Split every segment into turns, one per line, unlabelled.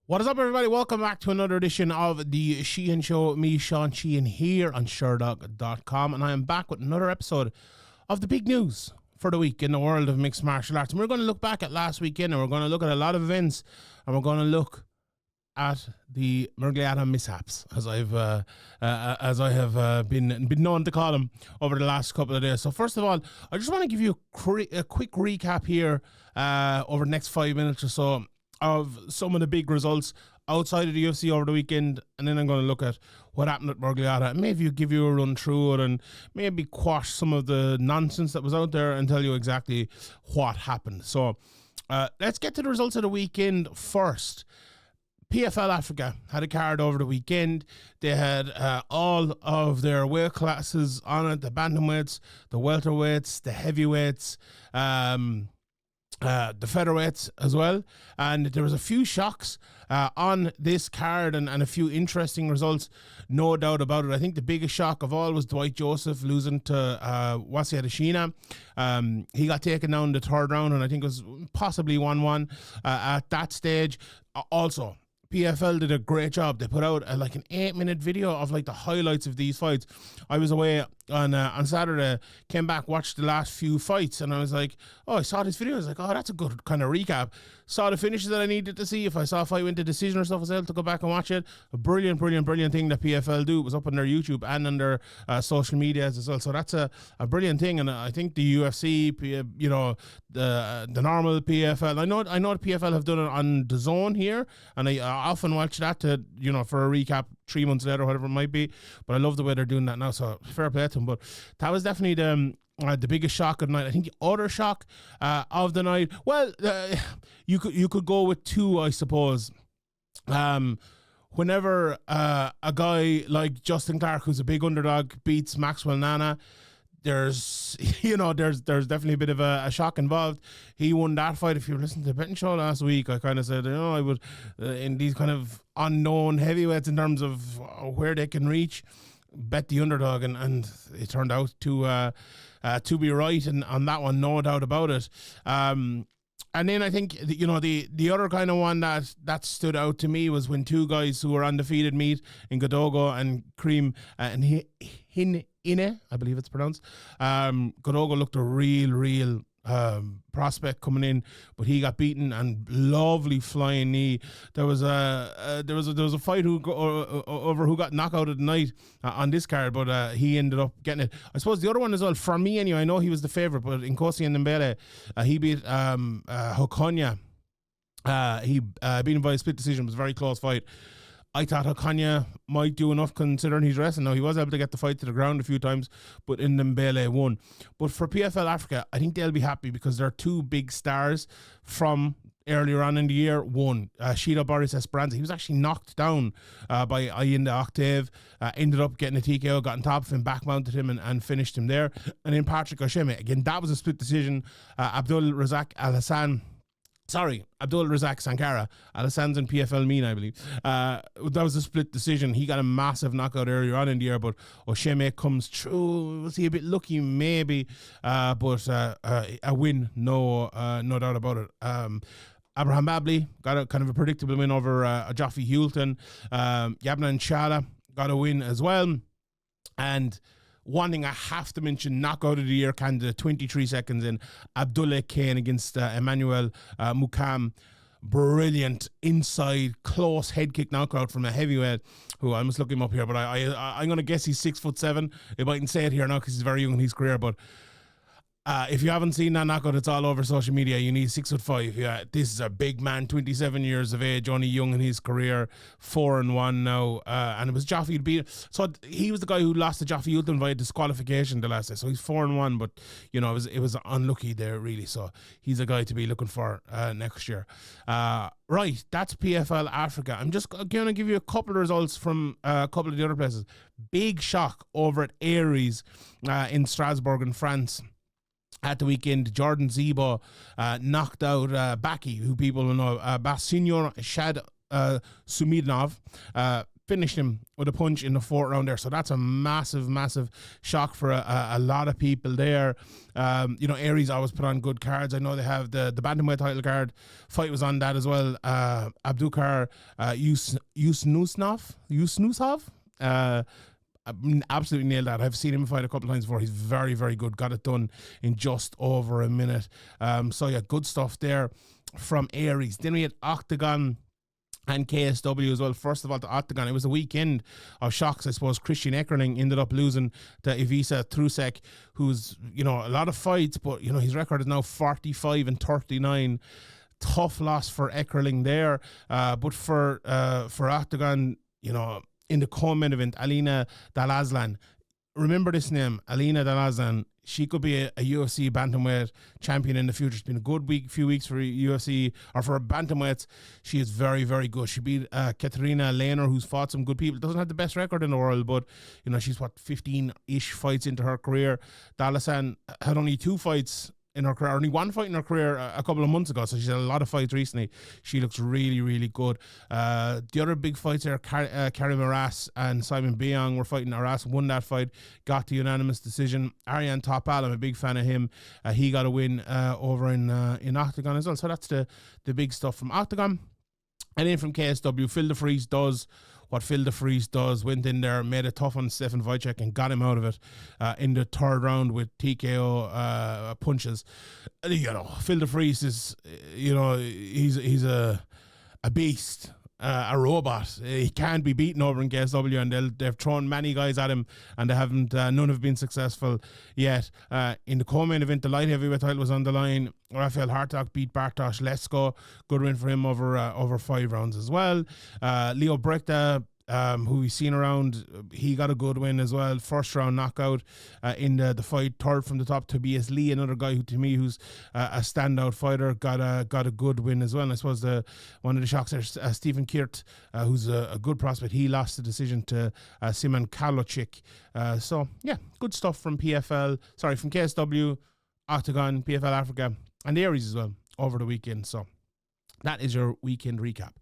What is up, everybody? Welcome back to another edition of the Sheehan Show. Me, Sean Sheehan, here on Sherdog.com, and I am back with another episode of the big news for the week in the world of mixed martial arts. And we're going to look back at last weekend, and we're going to look at a lot of events, and we're going to look at the Miragliotta mishaps, as I have been known to call them over the last couple of days. So first of all, I just want to give you a quick recap here over the next 5 minutes or so of some of the big results outside of the UFC over the weekend, and then I'm going to look at what happened at Miragliotta and maybe give you a run through it and maybe quash some of the nonsense that was out there and tell you exactly what happened. So let's get to the results of the weekend first. PFL Africa had a card over the weekend. They had all of their weight classes on it: the bantamweights, the welterweights, the heavyweights, the featherweights as well. And there was a few shocks on this card and a few interesting results, no doubt about it. I think the biggest shock of all was Dwight Joseph losing to Wasia Sheehan. He got taken down in the third round, and I think it was possibly 1-1 at that stage. Also, PFL did a great job. They put out like an 8-minute video of like the highlights of these fights. I was away on Saturday, came back, watched the last few fights, and I was like, oh, I saw this video. I was like, oh, that's a good kind of recap. Saw the finishes that I needed to see. If I saw a fight went to decision or stuff, I was able to go back and watch it. A brilliant thing that PFL do. It was up on their YouTube and on their social medias as well. So that's a brilliant thing. And I think the UFC, the normal PFL, I know the PFL have done it on the Zone here, and I often watch that for a recap 3 months later, whatever it might be. But I love the way they're doing that now, so fair play to them. But that was definitely the biggest shock of the night. I think the other shock of the night, well, you could go with two, I suppose. Whenever a guy like Justin Clark, who's a big underdog, beats Maxwell Nana, there's definitely a bit of a shock involved. He won that fight. If you were listening to the betting show last week, I kind of said, I would, in these kind of unknown heavyweights in terms of where they can reach, bet the underdog, and it turned out to be right, and on that one, no doubt about it. And then I think the other kind of one that stood out to me was when two guys who were undefeated meet in Godogo and Cream and Ine, I believe it's pronounced. Godogo looked a real prospect coming in, but he got beaten, and lovely flying knee. There was a fight over who got knocked out of the night on this card, but he ended up getting it. I suppose the other one as well, for me anyway, I know he was the favourite, but Nkosi and Ndembele, he beat Hokonya. He beat him by a split decision. It was a very close fight. I thought Hokonya might do enough considering he's wrestling. Now, he was able to get the fight to the ground a few times, but Ndembele won. But for PFL Africa, I think they'll be happy because there are two big stars from earlier on in the year. One, Shida Boris Esperanza. He was actually knocked down by Ayinda Octave, ended up getting a TKO, got on top of him, back mounted him, and finished him there. And then Patrick Osheme, again, that was a split decision. Abdul Razak Sankara, Alhassan's in PFL Mean, I believe. That was a split decision. He got a massive knockout earlier on in the year, but Osheme comes through. Was he a bit lucky? Maybe. But a win, no doubt about it. Abraham Babli got a kind of a predictable win over Ajafi Hulton. Yabna Nchala got a win as well. And one thing I have to mention, knockout of the year candidate, 23 seconds in, Abdullah Kane against Emmanuel Mukam. Brilliant inside close head kick knockout from a heavyweight who I must look him up here, but I'm going to guess he's 6'7". If I can say it here now because he's very young in his career, but if you haven't seen that knockout, it's all over social media. You need 6'5". Yeah, this is a big man, 27 years of age, only young in his career, 4-1 now. And it was Jaffe beat. So he was the guy who lost to Jaffe Hulton via disqualification the last day. So he's 4-1, but it was unlucky there really. So he's a guy to be looking for next year. Right, that's PFL Africa. I'm just going to give you a couple of results from a couple of the other places. Big shock over at Aries in Strasbourg in France. At the weekend, Jordan Zebo knocked out Baki, who people will know, Basinyor Shad Sumidnov. finished him with a punch in the 4th round there. So that's a massive, massive shock for a lot of people there. Aries always put on good cards. I know they have the bantamweight title card fight was on that as well. Abdukar Yusnusov. Absolutely nailed that. I've seen him fight a couple of times before. He's very, very good. Got it done in just over a minute. Good stuff there from Aries. Then we had Oktagon and KSW as well. First of all, to Oktagon, it was a weekend of shocks, I suppose. Christian Eckerling ended up losing to Ivica Trusek, who's, a lot of fights, but, his record is now 45-39. Tough loss for Eckerling there. But for Oktagon, in the co-main event, Alina Dalazlan. Remember this name, Alina Dalazlan. She could be a UFC bantamweight champion in the future. It's been a good few weeks for UFC, or for bantamweights. She is very, very good. She beat Katerina Lehner, who's fought some good people. Doesn't have the best record in the world, but, she's 15-ish fights into her career. Dalazlan had only 2 fights in her career, only 1 fight in her career a couple of months ago, so she's had a lot of fights recently. She looks really, really good. The other big fights there, Karim Aras and Simon Beong were fighting. Aras won that fight, got the unanimous decision. Aryan Topal, I'm a big fan of him. He got a win over in Oktagon as well. So that's the big stuff from Oktagon. And then from KSW, Phil de Vries does what Phil de Vries does, went in there, made it tough on Stefan Wojcik and got him out of it in the 3rd round with TKO punches. Phil de Vries is, he's a beast. A robot. He can't be beaten over in KSW, and they've thrown many guys at him, and they haven't. None have been successful yet. In the co-main event, the light heavyweight title was on the line. Rafael Hartog beat Bartosz Lesko. Good win for him over 5 rounds as well. Leo Brechta, who we've seen around, he got a good win as well. 1st round knockout in the fight. 3rd from the top, Tobias Lee, another guy who's a standout fighter, got a good win as well. And I suppose one of the shocks there, Stephen Kiert, who's a good prospect, he lost the decision to Simon Kalocic. Good stuff from KSW, Oktagon, PFL Africa, and the Aries as well over the weekend. So that is your weekend recap.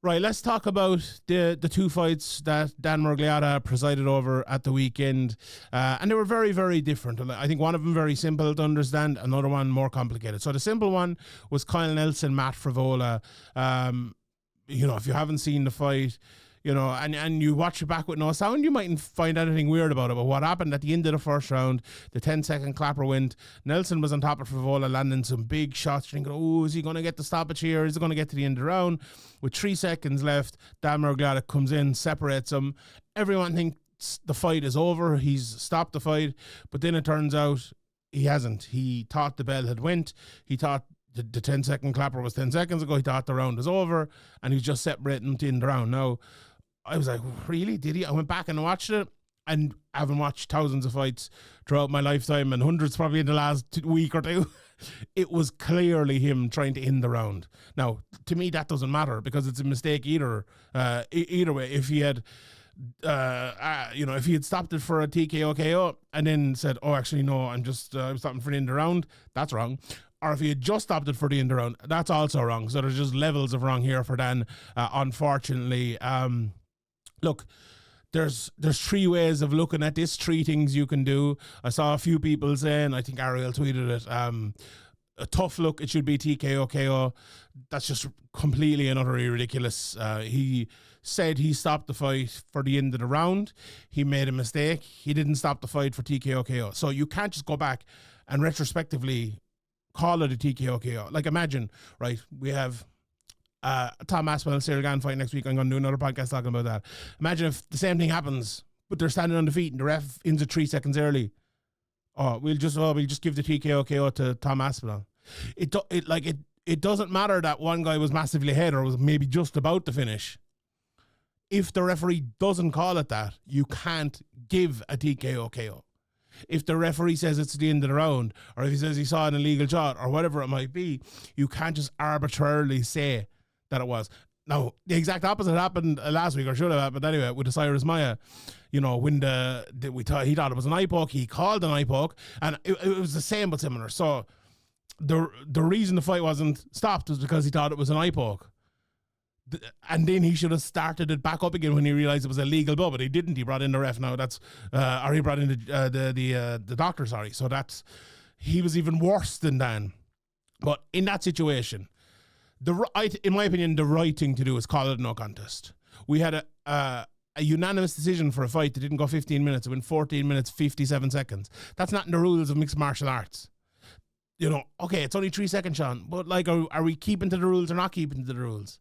Right, let's talk about the 2 fights that Dan Miragliotta presided over at the weekend. And they were very, very different. I think one of them very simple to understand, another one more complicated. So the simple one was Kyle Nelson, Matt Frivola. If you haven't seen the fight, and you watch it back with no sound, you mightn't find anything weird about it. But what happened at the end of the 1st round, the 10-second clapper went. Nelson was on top of Frivola, landing some big shots. Thinking, is he going to get the stoppage here? Is he going to get to the end of the round? With 3 seconds left, Dan Miragliotta comes in, separates him. Everyone thinks the fight is over. He's stopped the fight. But then it turns out he hasn't. He thought the bell had went. He thought the 10-second clapper was 10 seconds ago. He thought the round was over, and he's just separating to end the round. Now, I was like, really? Did he? I went back and watched it, and I haven't watched thousands of fights throughout my lifetime, and hundreds probably in the last week or 2. It was clearly him trying to end the round. Now, to me, that doesn't matter because it's a mistake either way. If he had, if he had stopped it for a TKO KO and then said, "Oh, actually, no, I'm stopping for the end of the round," that's wrong. Or if he had just stopped it for the end of the round, that's also wrong. So there's just levels of wrong here for Dan, unfortunately. Look, there's 3 ways of looking at this, 3 things you can do. I saw a few people saying, I think Ariel tweeted it, a tough look, it should be TKO KO. That's just completely and utterly ridiculous. He said he stopped the fight for the end of the round. He made a mistake. He didn't stop the fight for TKO KO. So you can't just go back and retrospectively call it a TKO KO. Like, imagine, right, we have Tom Aspinall and Cyril Gann fight next week. I'm going to do another podcast talking about that. Imagine if the same thing happens, but they're standing on the feet and the ref ends it 3 seconds early. We'll just give the TKO KO to Tom Aspinall. It doesn't matter that one guy was massively ahead or was maybe just about to finish. If the referee doesn't call it that, you can't give a TKO KO. If the referee says it's the end of the round, or if he says he saw an illegal shot, or whatever it might be, you can't just arbitrarily say that it was. Now, the exact opposite happened last week, or should have happened anyway, with the Cyrus Maya. When he thought it was an eye poke, he called an eye poke, and it was the same but similar. So the reason the fight wasn't stopped was because he thought it was an eye poke. And then he should have started it back up again when he realized it was illegal, but he didn't. He brought in the ref now. Or he brought in the doctor. Sorry. So he was even worse than Dan. But in that situation, in my opinion, the right thing to do is call it a no contest. We had a unanimous decision for a fight that didn't go 15 minutes. It went 14 minutes, 57 seconds. That's not in the rules of mixed martial arts. Okay, it's only 3 seconds, Sean. But are we keeping to the rules or not keeping to the rules?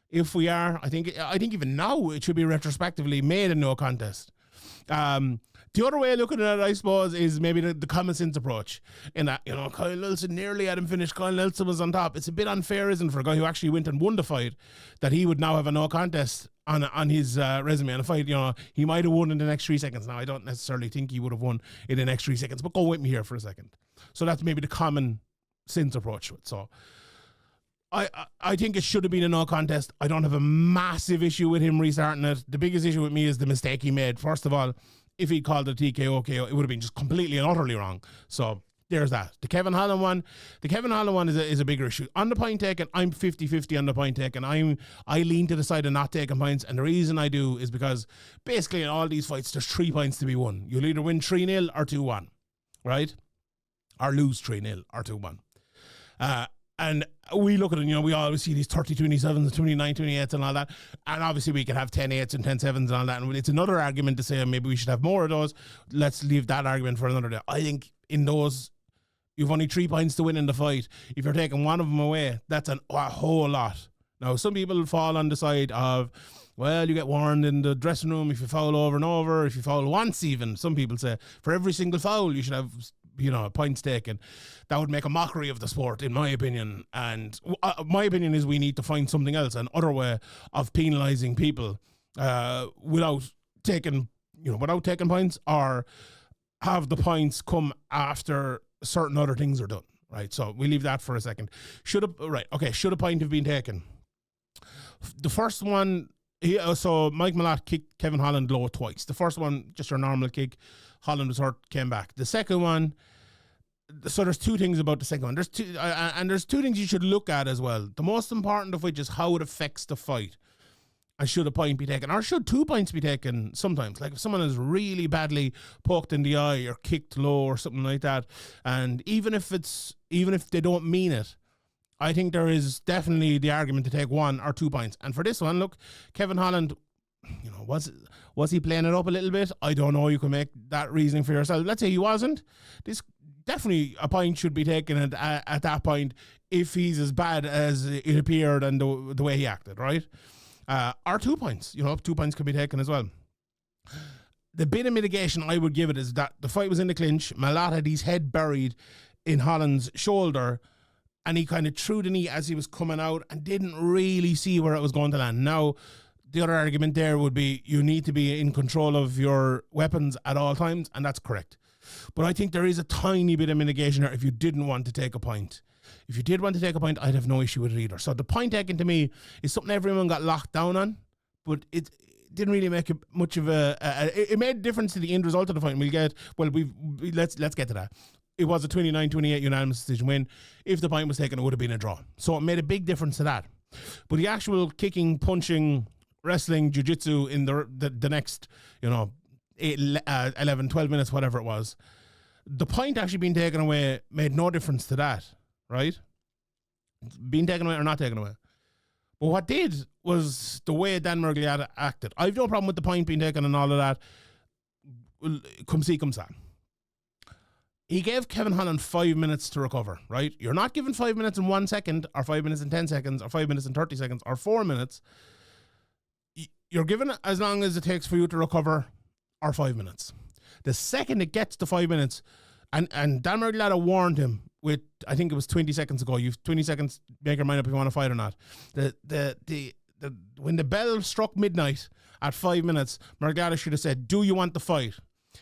If we are, I think even now it should be retrospectively made a no contest. The other way of looking at it, I suppose, is maybe the common sense approach. In that, Kyle Nelson nearly had him finished. Kyle Nelson was on top. It's a bit unfair, isn't it, for a guy who actually went and won the fight, that he would now have a no contest on his resume on a fight. He might have won in the next 3 seconds. Now, I don't necessarily think he would have won in the next 3 seconds, but go with me here for a second. So that's maybe the common sense approach to it. So I think it should have been a no contest. I don't have a massive issue with him restarting it. The biggest issue with me is the mistake he made. First of all, if he called it TKO, KO, it would have been just completely and utterly wrong. So there's that. The Kevin Holland one is a bigger issue. On the point taken, I'm 50-50 on the point taken. I lean to the side of not taking points, and the reason I do is because basically in all these fights, there's 3 points to be won. You'll either win 3-0 or 2-1, right? Or lose 3-0 or 2-1. And we look at it, we always see these 30-27s, 29-28s and all that. And obviously we can have 10-8s and 10-7s and all that. And it's another argument to say maybe we should have more of those. Let's leave that argument for another day. I think in those, you've only 3 points to win in the fight. If you're taking one of them away, that's a whole lot. Now, some people fall on the side of, well, you get warned in the dressing room if you foul over and over, if you foul once even. Some people say for every single foul you should have points taken. That would make a mockery of the sport, in my opinion. And my opinion is we need to find something else, an other way of penalising people without taking points, or have the points come after certain other things are done. Right. So we leave that for a second. Should a point have been taken? The first one. So Mike Malott kicked Kevin Holland low twice. The first one, just a normal kick. Holland was hurt, came back. The second one, so there's 2 things about the second one. There's 2 things you should look at as well. The most important of which is how it affects the fight. And should a point be taken? Or should 2 points be taken sometimes? Like if someone is really badly poked in the eye or kicked low or something like that, and even if they don't mean it, I think there is definitely the argument to take 1 or 2 points. And for this one, look, Kevin Holland, was he playing it up a little bit? I don't know. You can make that reasoning for yourself. Let's say he wasn't. This definitely a point should be taken at that point if he's as bad as it appeared and the way he acted, right? Or 2 points. 2 points could be taken as well. The bit of mitigation I would give it is that the fight was in the clinch. Malott had his head buried in Holland's shoulder, and he kind of threw the knee as he was coming out and didn't really see where it was going to land. Now, the other argument there would be you need to be in control of your weapons at all times, and that's correct. But I think there is a tiny bit of mitigation there if you didn't want to take a point. If you did want to take a point, I'd have no issue with it either. So the point taken to me is something everyone got locked down on, but it didn't really make much of it made a difference to the end result of the fight. Let's get to that. It was a 29-28 unanimous decision win. If the point was taken, it would have been a draw. So it made a big difference to that. But the actual kicking, punching, wrestling, jiu-jitsu in the next, 11, 12 minutes, whatever it was, the point actually being taken away made no difference to that, right? Being taken away or not taken away. But what did was the way Dan Miragliotta acted. I have no problem with the point being taken and all of that. Come see, come sa. He gave Kevin Holland 5 minutes to recover, right? You're not given 5 minutes and 1 second, or 5 minutes and 10 seconds, or 5 minutes and 30 seconds, or 4 minutes. You're given as long as it takes for you to recover, or 5 minutes. The second it gets to 5 minutes, and Dan Miragliotta warned him with, I think it was 20 seconds ago, you've 20 seconds, make your mind up if you want to fight or not. When the bell struck midnight at 5 minutes, Miragliotta should have said, do you want the fight?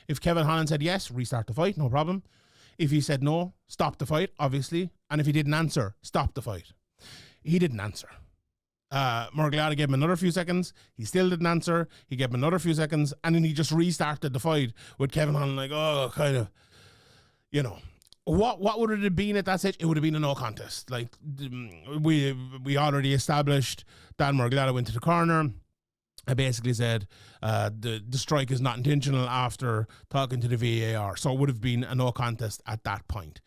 If Kevin Holland said yes, restart the fight, no problem. If he said no, stop the fight, obviously. And if he didn't answer, stop the fight. He didn't answer. Miragliotta gave him another few seconds. He still didn't answer. He gave him another few seconds. And then he just restarted the fight with Kevin Holland like, oh, kind of, what would it have been at that stage? It would have been a no contest. Like, we already established Dan Miragliotta went to the corner. I basically said the strike is not intentional after talking to the VAR. So it would have been a no contest at that point.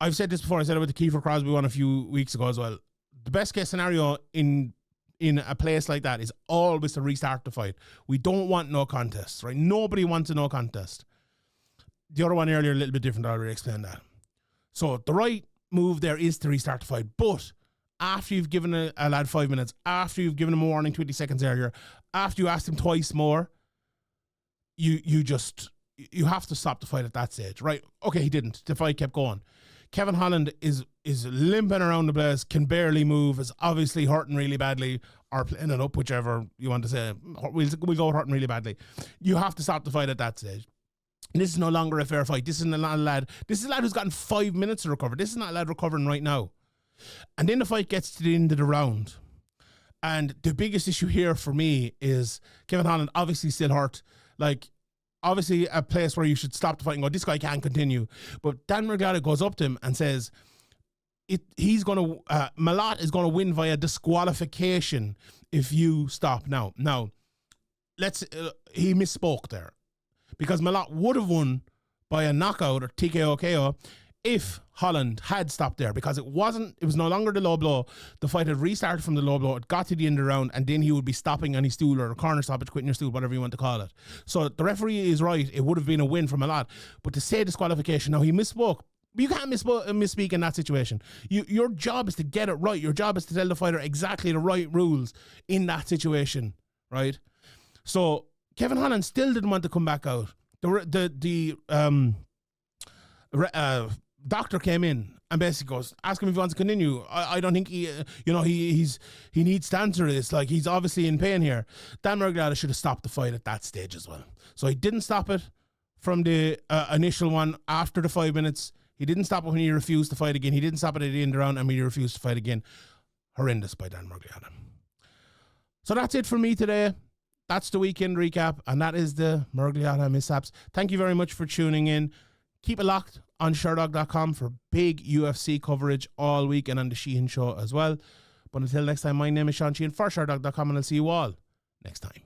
I've said this before. I said it with the Kiefer Crosby one a few weeks ago as well. The best case scenario in a place like that is always to restart the fight. We don't want no contests, right? Nobody wants a no contest. The other one earlier, a little bit different. I already explained that. So the right move there is to restart the fight. But after you've given a lad 5 minutes, after you've given him a warning 20 seconds earlier, after you asked him twice more, you have to stop the fight at that stage, right? Okay, he didn't. The fight kept going. Kevin Holland is limping around the place, can barely move, is obviously hurting really badly, or playing it up, whichever you want to say. We'll go hurting really badly. You have to stop the fight at that stage. And this is no longer a fair fight. This is not a lad. This is a lad who's gotten 5 minutes to recover. This is not a lad recovering right now. And then the fight gets to the end of the round. And the biggest issue here for me is Kevin Holland obviously still hurt. Like, obviously a place where you should stop the fight and go, this guy can't continue. But Dan Miragliotta goes up to him and says, Malott is going to win via disqualification if you stop now. Now, he misspoke there. Because Malott would have won by a knockout or TKO KO if Holland had stopped there, because it was no longer the low blow. The fight had restarted from the low blow. It got to the end of the round, and then he would be stopping on his stool, or a corner stoppage, quitting your stool, whatever you want to call it. So the referee is right. It would have been a win for Malott. But to say disqualification, now he misspoke. You can't misspeak in that situation. Your job is to get it right. Your job is to tell the fighter exactly the right rules in that situation, right? So Kevin Holland still didn't want to come back out. The doctor came in and basically goes, ask him if he wants to continue. I don't think he needs to answer this. Like, he's obviously in pain here. Dan Miragliotta should have stopped the fight at that stage as well. So he didn't stop it from the initial one after the 5 minutes. He didn't stop it when he refused to fight again. He didn't stop it at the end of the round, and when he refused to fight again. Horrendous by Dan Miragliotta. So that's it for me today. That's the weekend recap, and that is the Miragliotta mishaps. Thank you very much for tuning in. Keep it locked on Sherdog.com for big UFC coverage all week, and on the Sheehan show as well. But until next time, my name is Sheehan for Sherdog.com, and I'll see you all next time.